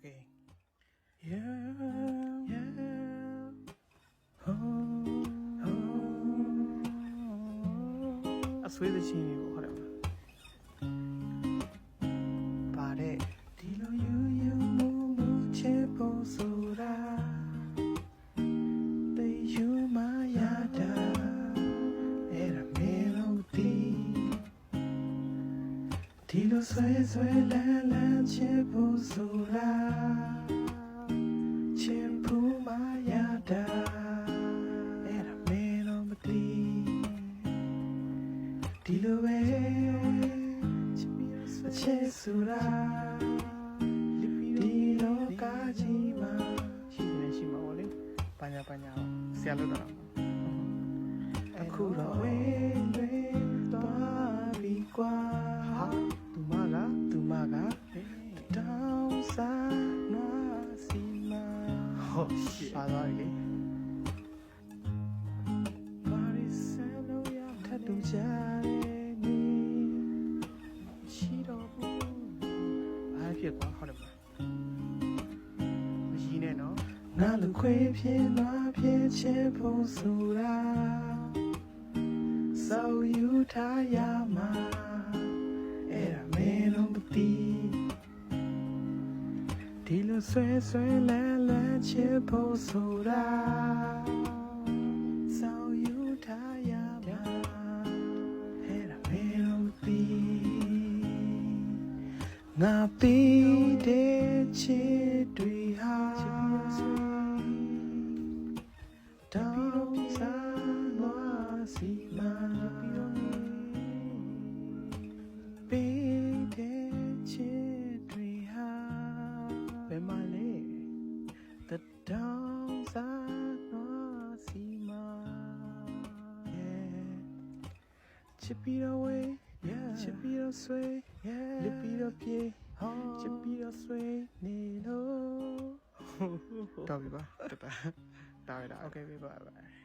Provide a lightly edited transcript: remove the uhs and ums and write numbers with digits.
Okay. Yeah. Oh. အဆွေးသချင်းလေးပေါ့ဟုတ်တယ်ပါတဲ့ဒီလိုယူယူမှုမှုချေဖို့ဆိုတာတေယူမရတာအဲ့ဒါမင်းတို့ဒီလိုဆွဲဆွဲလန်းလန်းချေဖို့ဆိုတာချင်ဖို့မရတာအဲ့ဒါမင်းတို့မသိဒီလိုပဲချစ်ဆိုတာဒီလောကကြီးမှာရှိနေရှိမှာပေါ့လေပညာဆရာလို့တော့အခုတော့ဝေးလွေးသွားပြီကွာဟာသူမကတောင်းစားနွားစီမာဟုတ်ရှစ်ပါသွားပြီပါရီဆန်လို့ရထပ်တူကြတယ်နီရှိတော့ဘူးဘာဖြစ်ကွာဟုတ်တယ်မလားမရှိနဲ့နော်ငါလူခွေဖြစ်နွားဖြစ်ချစ်ဖို့ဆိုတာစောယူထားရမှာအဲ့ဒါမင်းတို့မသိဒီလိုဆွဲဆွဲလန်းလန်းချစ်ဖို့ဆိုတာစောယူထားရမှာအဲ့ဒါမင်းတို့မသိငါပြီးတဲ့ချစ်တွေဟာတောင်းစားနွားစီမာပြီးတဲ့ချစ်တွေဟာဘယ်မှာလဲတောင်းစားနွားစီမာချစ်ပြီးတော့ဝေးချစ်ပြီးတော့ဆွေးလစ်ပြီးတော့ပြေးချစ်ပြီးတော့ဆွေးနေလို့တော်ပြီပါတော်တာ Okay bye bye